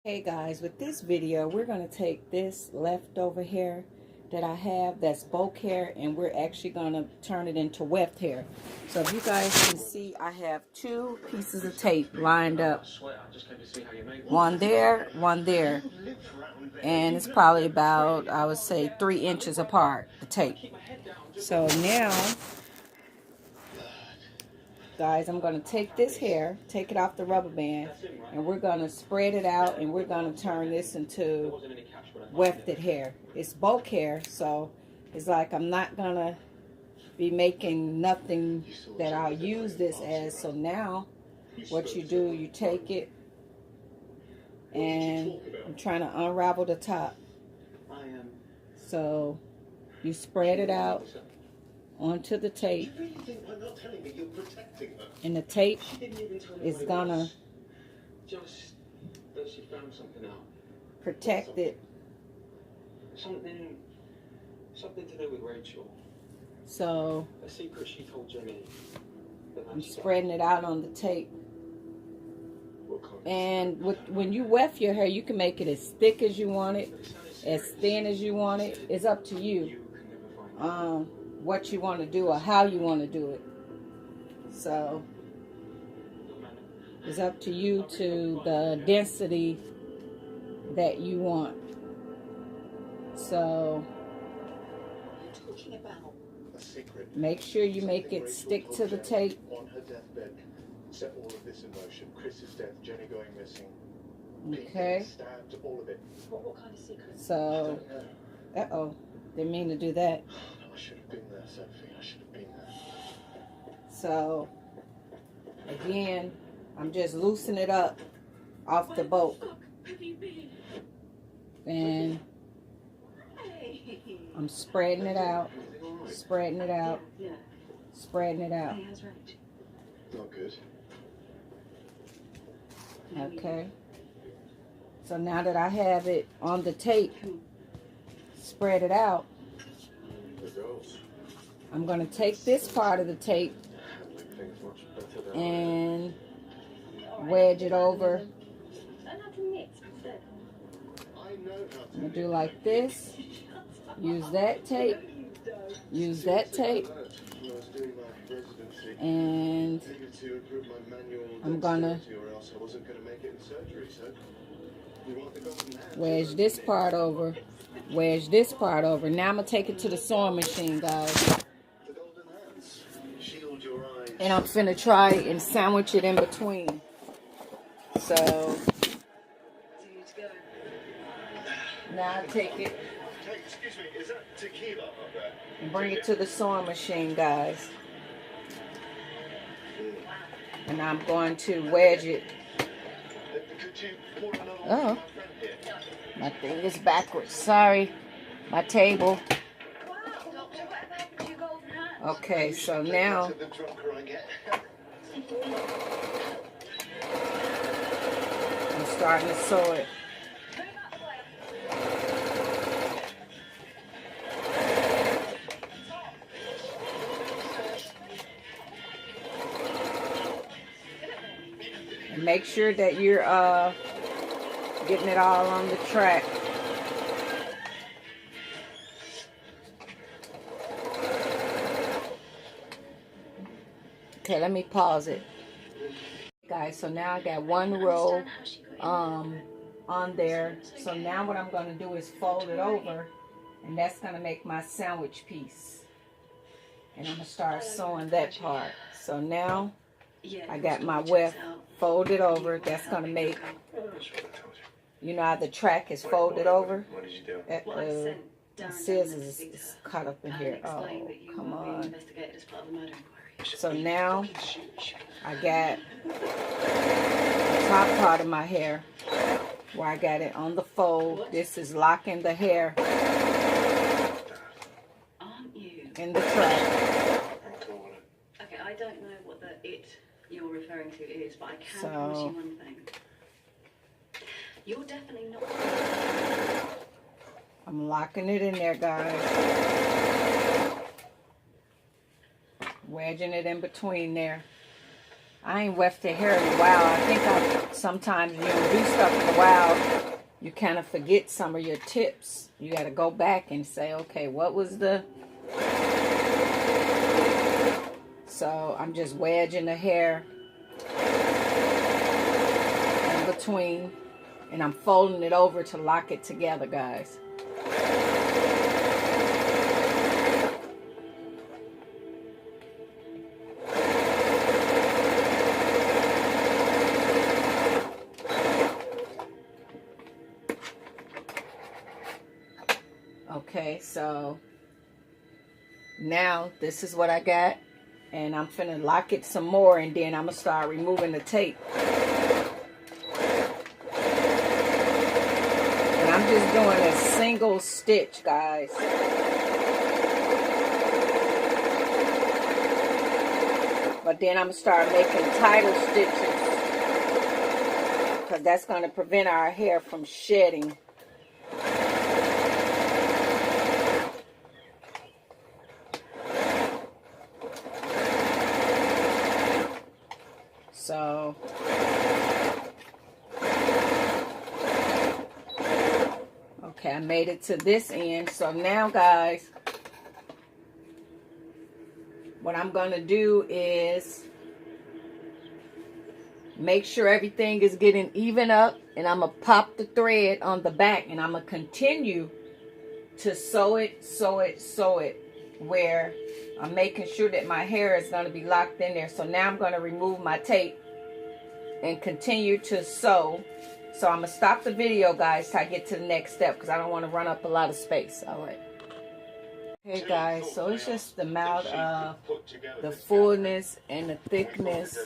Hey guys, with this video we're going to take this leftover hair that I have that's bulk hair, and we're actually going to turn it into weft hair. So if you guys can see, I have two pieces of tape lined up, one there, and it's probably about, I would say, 3 inches apart, the tape. So now guys, I'm going to take this hair, take it off the rubber band, and we're going to spread it out, and we're going to turn this into wefted hair. It's bulk hair, so it's like I'm not going to be making nothing that I'll use this as. So now what you do, you take it, and I'm trying to unravel the top. So you spread it out onto the tape, and the tape is gonna protect it. Something to do with Rachel. So A secret she told Jimmy. I'm spreading it out on the tape. And when you weft your hair, you can make it as thick as you want it, as thin as you want it. It's up to you what you want to do or how you want to do it. So it's up to you to the density that you want. So make sure you make it stick to the tape. On her deathbed, set all of this in motion. Chris's death, Jenny going missing. Okay. Stabbed, all of it. What kind of secret? So, didn't mean to do that. I should have been there, Sophie. I should have been there. So, again, I'm just loosening it up off the boat. And I'm spreading it out, spreading it out, spreading it out. Not good. Okay. So now that I have it on the tape, spread it out, I'm going to take this part of the tape and wedge it over. I'm going to do like this. Use that tape. Use that tape. And I'm going to wedge this part over. Wedge this part over. Now I'm going to take it to the sewing machine, guys. And I'm finna try and sandwich it in between. So now I take it and bring it to the sewing machine, guys. And I'm going to wedge it. Oh, my thing is backwards. Sorry, my table. Okay, so now I'm starting to sew it. And make sure that you're getting it all on the track. Okay, let me pause it. Guys, so now I got one row on there. So now what I'm going to do is fold it over, and that's going to make my sandwich piece. And I'm going to start sewing that part. So now I got my weft folded over. That's going to make, you know how the track is folded over? What did you do? The scissors is caught up in here. Oh, come on. So now I got the top part of my hair where I got it on the fold. This is locking the hair in the track. Okay, I don't know what the it you're referring to is, but I can promise you one thing. You're definitely not. I'm locking it in there, guys. Wedging it in between there. I ain't wefted hair in a while. I think sometimes you don't do stuff in a while, you kind of forget some of your tips. You got to go back and say, okay, what was the... So I'm just wedging the hair in between, and I'm folding it over to lock it together, guys. Okay, so now this is what I got, and I'm finna lock it some more, and then I'm gonna start removing the tape. And I'm just doing a single stitch, guys. But then I'm gonna start making tighter stitches, because that's gonna prevent our hair from shedding. So, okay, I made it to this end. So now, guys, what I'm going to do is make sure everything is getting even up. And I'm going to pop the thread on the back. And I'm going to continue to sew it, where I'm making sure that my hair is going to be locked in there. So now I'm going to remove my tape and continue to sew. So I'm going to stop the video, guys, till I get to the next step, because I don't want to run up a lot of space. All right. Okay, guys, so it's just the amount of the fullness and the thickness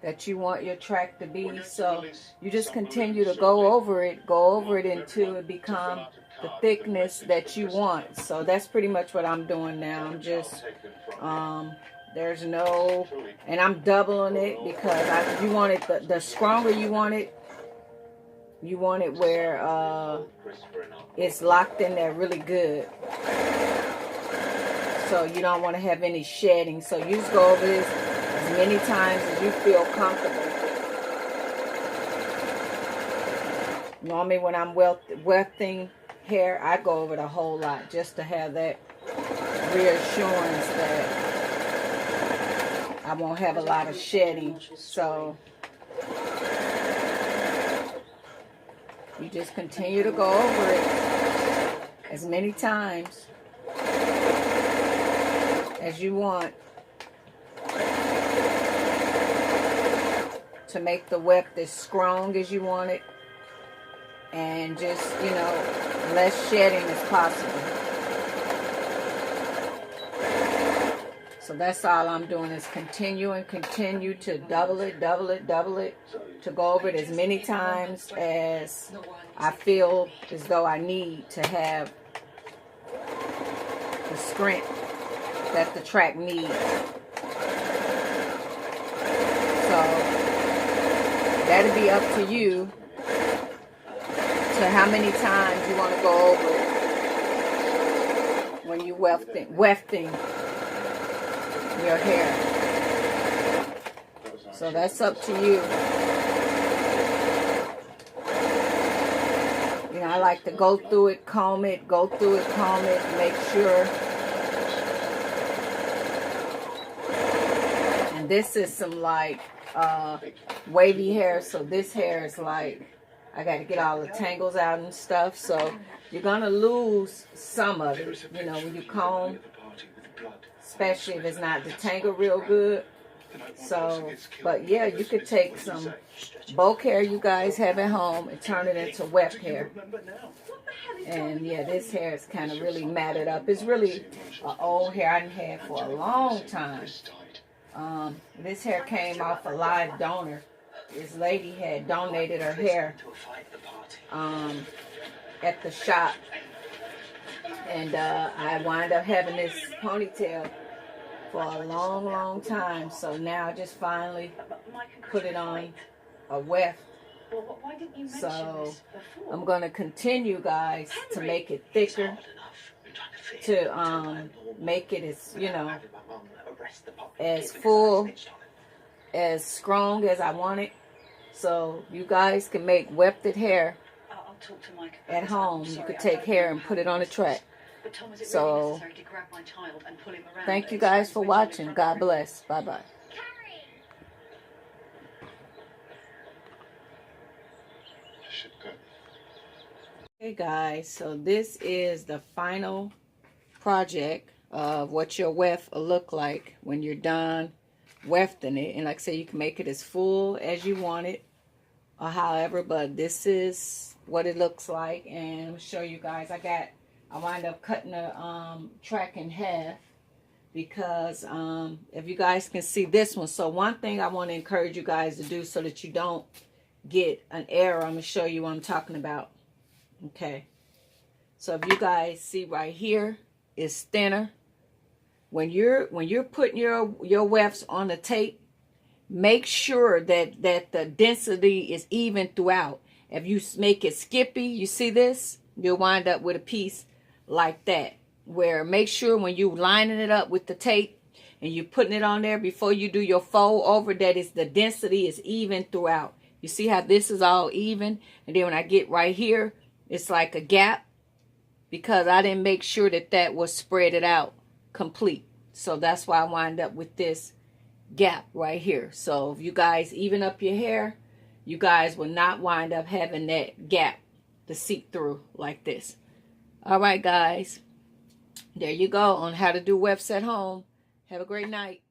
that you want your track to be. So you just continue to go over it until it becomes the thickness that you want. So that's pretty much what I'm doing now. I'm just there's no, and I'm doubling it, because you want it the stronger you want it where it's locked in there really good, so you don't want to have any shedding. So you just go over this as many times as you feel comfortable. Normally when I'm wefting hair, I go over the whole lot, just to have that reassurance that I won't have a lot of shedding. So you just continue to go over it as many times as you want to make the weft as strong as you want it, and just, you know, less shedding as possible. So that's all I'm doing, is continue to double it, to go over it as many times as I feel as though I need to have the strength that the track needs. So that'll be up to you, to how many times you want to go over it when you wefting your hair. So that's up to you. You know, I like to go through it, comb it, make sure. And this is some like wavy hair, so this hair is like, I got to get all the tangles out and stuff. So you're gonna lose some of it, you know, when you comb, especially if it's not detangled real good. So, but yeah, you could take some bulk hair you guys have at home and turn it into weft hair. And yeah, this hair is kind of really matted up. It's really an old hair I didn't have for a long time. This hair came off a live donor. This lady had donated her hair at the shop, and I wound up having this ponytail for a long time. So now I just finally put it on a weft. So I'm going to continue, guys, to make it thicker, to make it as, you know, as full, as strong as I want it. So you guys can make wefted hair I'll talk to Mike about at this. home. Sorry, You could I take don't hair know and how put it on a this is. track. But Tom, is it So, really necessary to grab my child and pull him around? thank you It's guys for visually watching. God frustrating. bless. Bye-bye. Should go. Hey guys, so this is the final project of what your weft will look like when you're done wefting it. And like I said, you can make it as full as you want it or however, but this is what it looks like. And I'll show you guys. I wind up cutting the track in half because if you guys can see this one. So one thing I want to encourage you guys to do so that you don't get an error, I'm going to show you what I'm talking about. Okay, so if you guys see right here, it's thinner. When you're putting your wefts on the tape, make sure that the density is even throughout. If you make it skippy, you see this, you'll wind up with a piece like that. Where make sure when you lining it up with the tape and you're putting it on there before you do your fold over, that is the density is even throughout. You see how this is all even, and then when I get right here, it's like a gap because I didn't make sure that was spread it out complete. So that's why I wind up with this gap right here. So if you guys even up your hair, you guys will not wind up having that gap to seep through like this. All right, guys. There you go on how to do wefts at home. Have a great night.